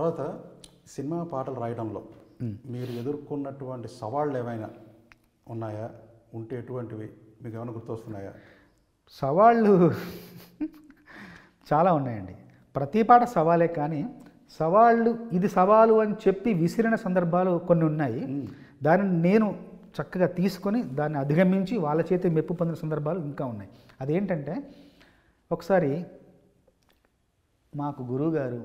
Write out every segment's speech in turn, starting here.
తర్వాత సినిమా పాటలు రాయడంలో మీరు ఎదుర్కొన్నటువంటి సవాళ్ళు ఏమైనా ఉన్నాయా? ఉంటే ఎటువంటివి మీకు ఏమైనా గుర్తొస్తున్నాయా? సవాళ్ళు చాలా ఉన్నాయండి. ప్రతి పాట సవాలే, కానీ సవాళ్ళు ఇది సవాలు అని చెప్పి విసిరిన సందర్భాలు కొన్ని ఉన్నాయి. దానిని నేను చక్కగా తీసుకొని దాన్ని అధిగమించి వాళ్ళ చేతి మెప్పు పొందిన సందర్భాలు ఇంకా ఉన్నాయి. అదేంటంటే, ఒకసారి మాకు గురువుగారు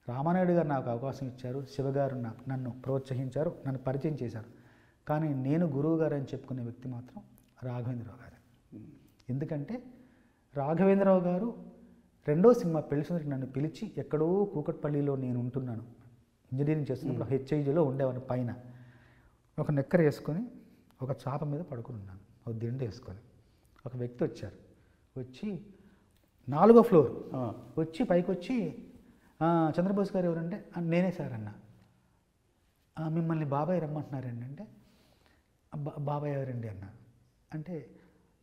రామానాయుడు గారు నాకు అవకాశం ఇచ్చారు, శివగారు నన్ను ప్రోత్సహించారు, నన్ను పరిచయం చేశారు. కానీ నేను గురువు గారు అని చెప్పుకునే వ్యక్తి మాత్రం రాఘవేంద్రరావు గారు. ఎందుకంటే రాఘవేంద్రరావు గారు రెండో సినిమా పెళ్లి సుందరికి నన్ను పిలిచి, ఎక్కడో కూకట్పల్లిలో నేను ఉంటున్నాను, ఇంజనీరింగ్ చేస్తున్నప్పుడు హెచ్ఐజిలో ఉండేవాడిని, పైన ఒక నెక్కర వేసుకొని ఒక చాప మీద పడుకుని ఉన్నాను, ఒక దిండు వేసుకొని. ఒక వ్యక్తి వచ్చారు, వచ్చి 4వ ఫ్లోర్ వచ్చి పైకి వచ్చి, చంద్రబోస్ గారు ఎవరంటే, నేనే సార్ అన్న. మిమ్మల్ని బాబాయ్ రమ్మంటున్నారండి అంటే, బాబాయ్ ఎవరండి అన్న అంటే,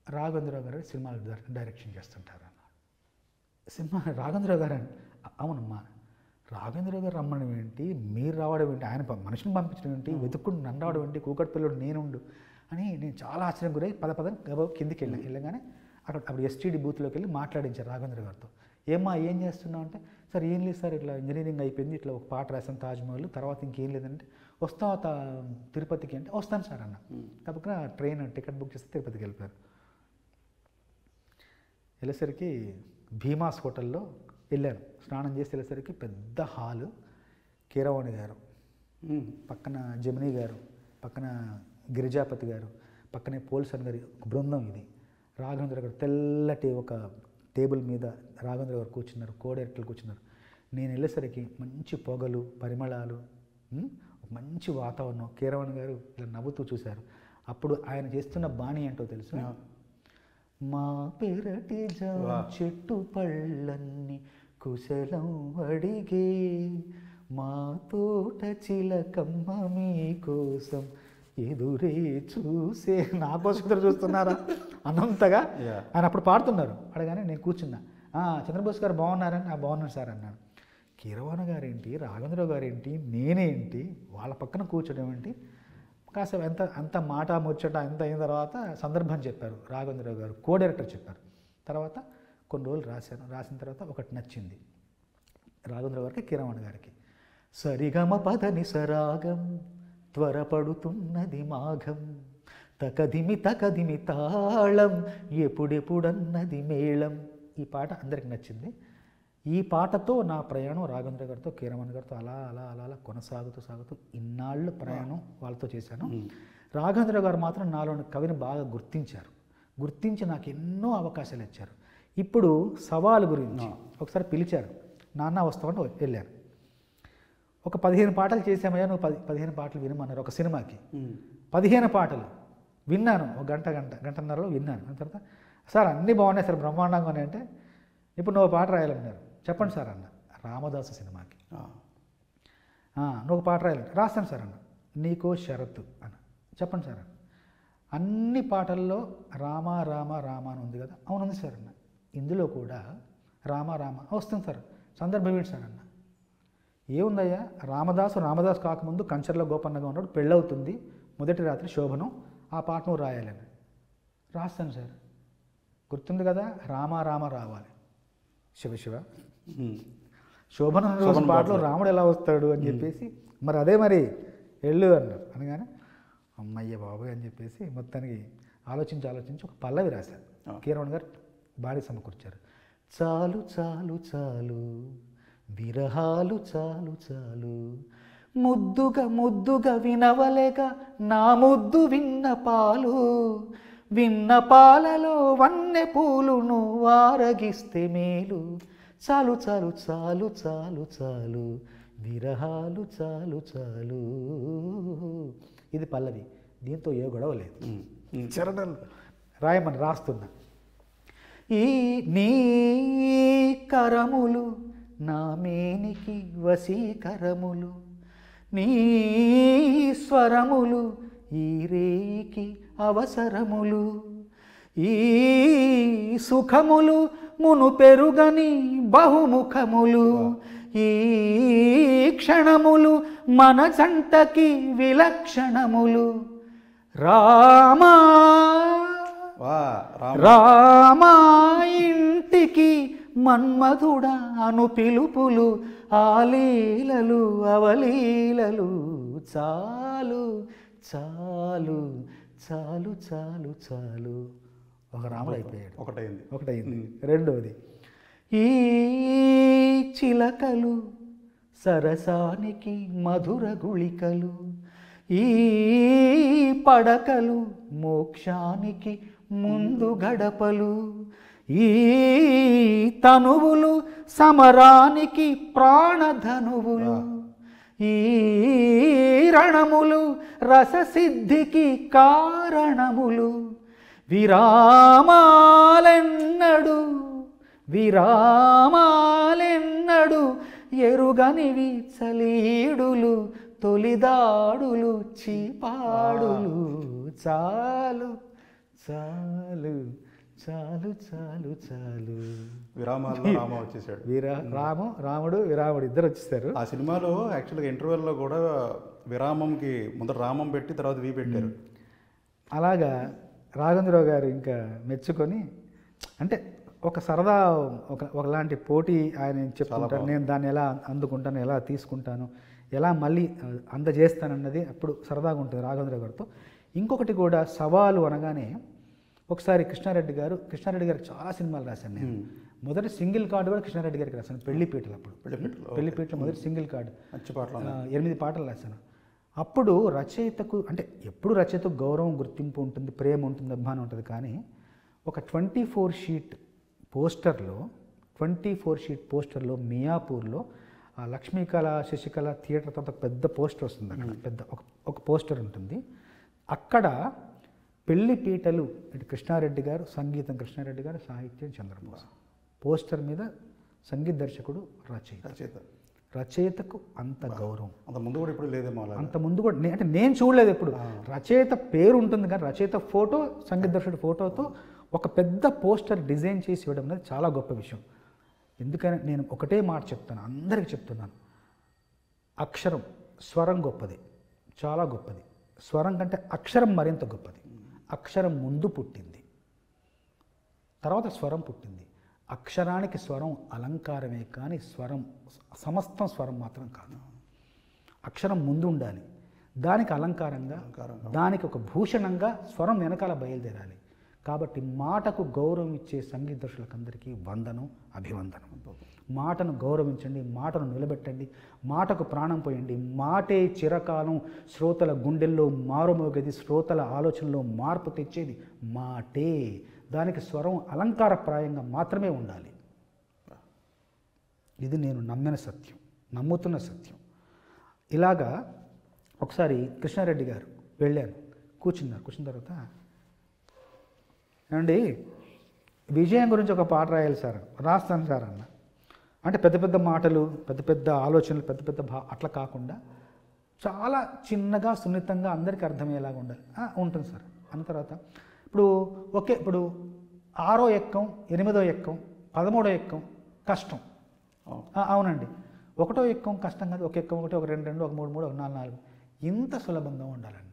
రాఘవేంద్రరావు గారు సినిమాలు డైరెక్షన్ చేస్తుంటారు అన్న. సినిమా రాఘవేంద్రరావు గారు అని, అవునమ్మా. రాఘవేంద్రరావు గారు రమ్మడం ఏంటి, మీరు రావడం ఏంటి, ఆయన మనుషుని పంపించడం ఏంటి, వెతుక్కుంటూ నన్ను రావడం ఏంటి, కూకట్పల్లిలో నేనుండు అని నేను చాలా ఆశ్చర్యం గురై పదం గబా కిందికి వెళ్ళగానే అప్పుడు ఎస్టీడీ బూత్లోకి వెళ్ళి మాట్లాడించారు రాఘవేంద్ర గారితో. ఏమ్మా ఏం చేస్తున్నావు అంటే, సార్ ఏం లేదు సార్, ఇట్లా ఇంజనీరింగ్ అయిపోయింది, ఇట్లా ఒక పాట రాసాను తాజ్మహల్, తర్వాత ఇంకేం లేదంటే, వస్తావా తిరుపతికి అంటే, వస్తాను సార్ అన్న. తప్పకుండా ట్రైన్ టికెట్ బుక్ చేస్తే తిరుపతికి వెళ్ళిపోయారు. వెళ్ళేసరికి భీమాస్ హోటల్లో వెళ్ళాను, స్నానం చేసి వెళ్ళేసరికి పెద్ద హాలు, కీరవాణి గారు పక్కన, జమినీ గారు పక్కన, గిరిజాపతి గారు పక్కనే, పోల్సన్ గారి ఒక బృందం. ఇది రాఘవేంద్ర గారు తెల్లటి ఒక టేబుల్ మీద రాఘవేంద్ర గారు కూర్చున్నారు, కోడైరెక్టర్లు కూర్చున్నారు. నేను వెళ్ళేసరికి మంచి పొగలు, పరిమళాలు, మంచి వాతావరణం. కీరవాణి గారు ఇలా నవ్వుతూ చూశారు. అప్పుడు ఆయన చేస్తున్న బాణి ఏంటో తెలుసు, మా పెరటి చెట్టు పళ్ళన్ని కుశలం అడిగే, మా తోట చిలకమ్మ మీ కోసం ఎదురే చూసే. నా కోసం ఎదురు చూస్తున్నారా అన్నంతగా ఆయన అప్పుడు పాడుతున్నారు. అడగానే నేను కూర్చున్నా. చంద్రబోస్ గారు బాగున్నారని, బాగున్నాను సార్ అన్నాను. కీరవాణి గారేంటి, రాఘవేంద్రరావు గారేంటి, నేనేంటి, వాళ్ళ పక్కన కూర్చోడం ఏంటి. కాసేపు అంత మాట ముచ్చట ఎంత అయిన తర్వాత సందర్భం చెప్పారు రాఘవేంద్రరావు గారు, కో డైరెక్టర్ చెప్పారు. తర్వాత కొన్ని రోజులు రాశాను. రాసిన తర్వాత ఒకటి నచ్చింది రాఘవేంద్రరావు గారికి, కీరవాణి గారికి. సరిగమ పదని సరాగం త్వరపడుతున్నది మాఘం, తకదిమి తకదిమి తాళం ఎప్పుడెప్పుడన్నది మేళం. ఈ పాట అందరికి నచ్చింది. ఈ పాటతో నా ప్రయాణం రాఘవేంద్ర గారితో, కీరవాణి గారితో అలా అలా అలా అలా సాగుతూ ఇన్నాళ్ళు ప్రయాణం వాళ్ళతో చేశాను. రాఘవేంద్ర గారు మాత్రం నాలోని కవిని బాగా గుర్తించి నాకు ఎన్నో అవకాశాలు ఇచ్చారు. ఇప్పుడు సవాలు గురించి ఒకసారి పిలిచారు, నాన్న వస్తామంటే వెళ్ళాను. ఒక 15 పాటలు చేసామయ్యా, నువ్వు 15 పాటలు వినమన్నారు ఒక సినిమాకి. 15 పాటలు విన్నాను, ఒక గంటన్నరలో విన్నాను. తర్వాత సార్ అన్నీ బాగున్నాయి సార్, బ్రహ్మాండంగా ఉన్నాయి అంటే, ఇప్పుడు నువ్వు పాట రాయాలన్నారు. చెప్పండి సార్ అన్న. రామదాసు సినిమాకి. నువ్వు పాట రాయాలంటే, రాస్తాను సార్ అన్న. నీకో షరతు అన్న. చెప్పండి సార్ అన్న. అన్ని పాటల్లో రామ రామ రామ అని ఉంది కదా. అవునుంది సార్ అన్న. ఇందులో కూడా రామ రామ వస్తుంది సార్, సందర్భం ఏంటి సార్ అన్న. ఏముందయ్యా, రామదాసు కాకముందు కంచర్లో గోపన్నగా ఉన్నాడు, పెళ్ళవుతుంది, మొదటి రాత్రి శోభనం, ఆ పాట నువ్వు రాయాలని. రాస్తాను సార్. గుర్తుంది కదా, రామ రామ రావాలి, శివ శోభనం రోజు పాటలో రాముడు ఎలా వస్తాడు అని చెప్పేసి, మరి అదే మరి వెళ్ళు అన్నారు. అనగానే అమ్మయ్య బాబోయ్ అని చెప్పేసి మొత్తానికి ఆలోచించి ఒక పల్లవి రాశారు. కీరవాణి గారు బాడీ సమకూర్చారు. చాలు చాలు చాలు విరహాలు చాలు చాలు, ముద్దుగా వినవలేక నా ముద్దు విన్న పాలలో వన్నె పూలు నువ్వు ఆరగిస్తే మేలు, చాలు చాలు చాలు చాలు చాలు విరహాలు చాలు చాలు. ఇది పల్లవి. దీంతో ఏ గొడవ లేదు. చరణాలు రాయమని రాస్తున్నా. ఈ నీ కరములు నా మేనికి వశీకరములు, నీ స్వరములు ఈ రేయికి అవసరములు, ఈ సుఖములు మును పెరుగని బహుముఖములు, ఈ క్షణములు మన జంటకి విలక్షణములు రామా వా రామ రామా ఇంటికి మన్మధుడా అను పిలుపులు ఆలీలలు అవలీలలు చాలు చాలు చాలు చాలు చాలు. ఒక రాముడు అయిపోయాడు. ఒకటైంది. రెండవది, ఈ చిలకలు సరసానికి మధుర గుళికలు, ఈ పడకలు మోక్షానికి ముందు గడపలు, ఈ తనువులు సమరానికి ప్రాణధనువులు, ఈ రణములు రససిద్ధికి కారణములు, విరామాలెన్నడు విరామాలెన్నడు ఎరుగనివి చలీడులు తొలిదాడులు చీపాడులు చాలు చాలు చాలు చాలు చాలు. విరామాల్లో రామ వచ్చేసాడు. రాముడు విరాముడు ఇద్దరు వచ్చేసారు. ఆ సినిమాలో యాక్చువల్గా ఇంటర్వెల్లో కూడా విరామంకి ముందర రామం పెట్టి తర్వాత వి పెట్టారు. అలాగా రాఘవేంద్రరావు గారు ఇంకా మెచ్చుకొని, అంటే ఒక సరదా ఒకలాంటి పోటీ ఆయన చెప్తుంటారు. నేను దాన్ని ఎలా అందుకుంటాను, ఎలా తీసుకుంటాను, ఎలా మళ్ళీ అందజేస్తానన్నది అప్పుడు సరదాగా ఉంటుంది రాఘవేంద్రరావు గారితో. ఇంకొకటి కూడా సవాలు అనగానే, ఒకసారి కృష్ణారెడ్డి గారికి చాలా సినిమాలు రాశాను నేను. మొదటి సింగిల్ కార్డు కూడా కృష్ణారెడ్డి గారికి రాశాను పెళ్లిపీటలు. అప్పుడు పెళ్లిపీటలు మొదటి సింగిల్ కార్డు 8 పాటలు రాశాను. అప్పుడు రచయితకు, అంటే ఎప్పుడు రచయితకు గౌరవం గుర్తింపు ఉంటుంది, ప్రేమ ఉంటుంది, అభిమానం ఉంటుంది. కానీ ఒక 24 షీట్ పోస్టర్లో మియాపూర్లో లక్ష్మీకళ శశికళ థియేటర్తో ఒక పెద్ద పోస్టర్ వస్తుంది. అక్కడ పెద్ద ఒక పోస్టర్ ఉంటుంది. అక్కడ పెళ్లిపీటలు అంటే కృష్ణారెడ్డి గారు, సంగీతం కృష్ణారెడ్డి గారు, సాహిత్యం చంద్రబోస్. పోస్టర్ మీద సంగీత దర్శకుడు రచయితకు అంత గౌరవం. అంత ముందు కూడా ఇప్పుడు లేదేమో. అంత ముందు కూడా అంటే నేను చూడలేదు ఎప్పుడు. రచయిత పేరు ఉంటుంది కానీ రచయిత ఫోటో, సంగీత దర్శకుడు ఫోటోతో ఒక పెద్ద పోస్టర్ డిజైన్ చేసి ఇవ్వడం అనేది చాలా గొప్ప విషయం. ఎందుకని నేను ఒకటే మాట చెప్తాను, అందరికీ చెప్తున్నాను. అక్షరం, స్వరం గొప్పది, చాలా గొప్పది. స్వరం కంటే అక్షరం మరింత గొప్పది. అక్షరం ముందు పుట్టింది, తర్వాత స్వరం పుట్టింది. అక్షరానికి స్వరం అలంకారమే కానీ స్వరం సమస్తం స్వరం మాత్రం కాదు. అక్షరం ముందు ఉండాలి, దానికి అలంకారంగా, దానికి ఒక భూషణంగా స్వరం వెనకాల బయలుదేరాలి. కాబట్టి మాటకు గౌరవం ఇచ్చే సంగీత దర్శకులందరికీ వందనం, అభివందనం. మాటను గౌరవించండి, మాటను నిలబెట్టండి, మాటకు ప్రాణం పోయండి. మాటే చిరకాలం శ్రోతల గుండెల్లో మారుమోగేది, శ్రోతల ఆలోచనలో మార్పు తెచ్చేది మాటే. దానికి స్వరం అలంకారప్రాయంగా మాత్రమే ఉండాలి. ఇది నేను నమ్మిన సత్యం, నమ్ముతున్న సత్యం. ఇలాగా ఒకసారి కృష్ణారెడ్డి గారు వెళ్ళాను, కూర్చున్న తర్వాత, ఏమండి విజయం గురించి ఒక పాట రాయాలి సార్. రాస్తాను సార్ అన్న. అంటే పెద్ద పెద్ద మాటలు, పెద్ద పెద్ద ఆలోచనలు, పెద్ద పెద్ద అట్లా కాకుండా చాలా చిన్నగా సున్నితంగా అందరికీ అర్థమయ్యేలాగా ఉండాలి. ఉంటుంది సార్ అన్న తర్వాత ఇప్పుడు ఇప్పుడు 6వ ఎక్కం, 8వ ఎక్కం, 13వ ఎక్కం కష్టం. అవునండి. 1వ ఎక్కం కష్టం కాదు. ఒక ఎక్కం 1, ఒక 2, 2, ఒక 3, 3, ఒక 4, 4 ఇంత సులభంగా ఉండాలన్నారు.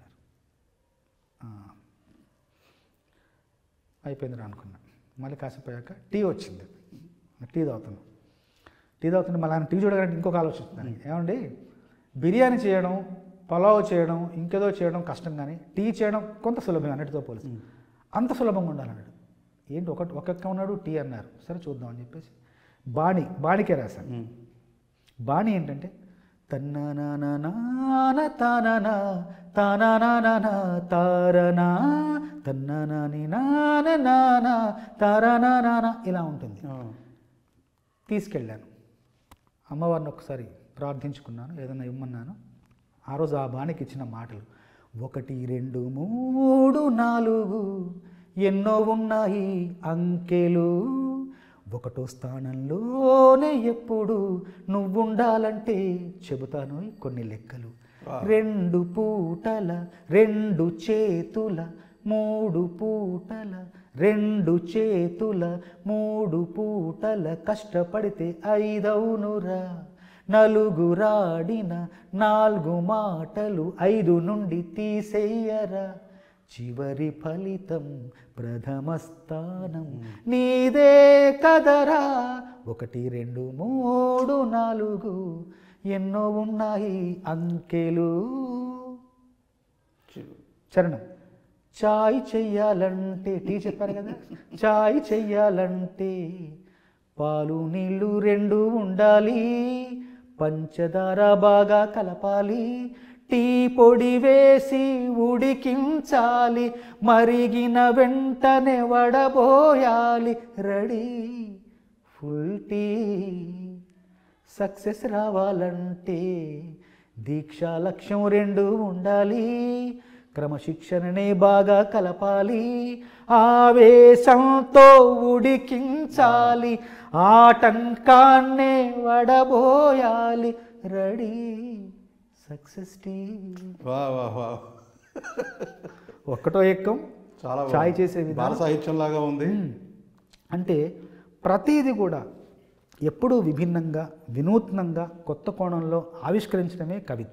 అయిపోయిందిరా అనుకున్నా. మళ్ళీ కాసేపు అయ్యాక టీ వచ్చింది. టీ తాగుతుంటే మళ్ళీ ఆయన టీ చూడగానే ఇంకొక ఆలోచిస్తున్నాను. ఏమండి బిర్యానీ చేయడం, పలావ్ చేయడం, ఇంకేదో చేయడం కష్టం, కానీ టీ చేయడం కొంత సులభం అన్నిటితో పోలిసి. అంత సులభంగా ఉండాలన్నాడు. ఏంటి ఒక్కొక్క ఉన్నాడు టీ అన్నారు. సరే చూద్దాం అని చెప్పేసి బాణికే రాశాను. బాణి ఏంటంటే తన్నానా తానా తానా తారనా తన్నాని నానా తారానా ఇలా ఉంటుంది. తీసుకెళ్ళాను అమ్మవారిని, ఒకసారి ప్రార్థించుకున్నాను, ఏదైనా ఇమ్మన్నాను. ఆ రోజు ఆ బాణికి ఇచ్చిన మాటలు 1, 2, 3, 4 ఎన్నో ఉన్నాయి అంకెలు, 1వ స్థానంలోనే ఎప్పుడు నువ్వుండాలంటే చెబుతాను కొన్ని లెక్కలు. 2 పూటల 2 చేతుల 3 పూటల 2 చేతుల 3 పూటల కష్టపడితే 5 అవునురా, నలుగురాడిన 4 మాటలు 5 నుండి తీసేయరా, చివరి ఫలితం ప్రథమ స్థానం నీదే కదరా. 1 2 3 4 ఎన్నో ఉన్నాయి అంకెలు. చరణం. చాయ్ చెయ్యాలంటే, టీ చెప్పారు కదా, చాయ్ చెయ్యాలంటే పాలు నీళ్ళు 2 ఉండాలి, పంచదార బాగా కలపాలి, టీ పొడి వేసి ఉడికించాలి, మరిగిన వెంటనే వడబోయాలి, రెడీ ఫుల్ టీ. సక్సెస్ రావాలంటే దీక్ష లక్ష్యం 2 ఉండాలి, క్రమశిక్షణనే బాగా కలపాలి, ఆవేశంతో ఉడికించాలి, ఆటంకాన్నే వడబోయాలి, రెడీ సక్సెస్ టీ. వా వా వా, ఒక్కటో ఎక్కం చాలా చాయ్ చేసే బాల విధానం సాహిత్యం లాగా ఉంది. అంటే ప్రతీది కూడా ఎప్పుడూ విభిన్నంగా, వినూత్నంగా, కొత్త కోణంలో ఆవిష్కరించడమే కవిత్వం.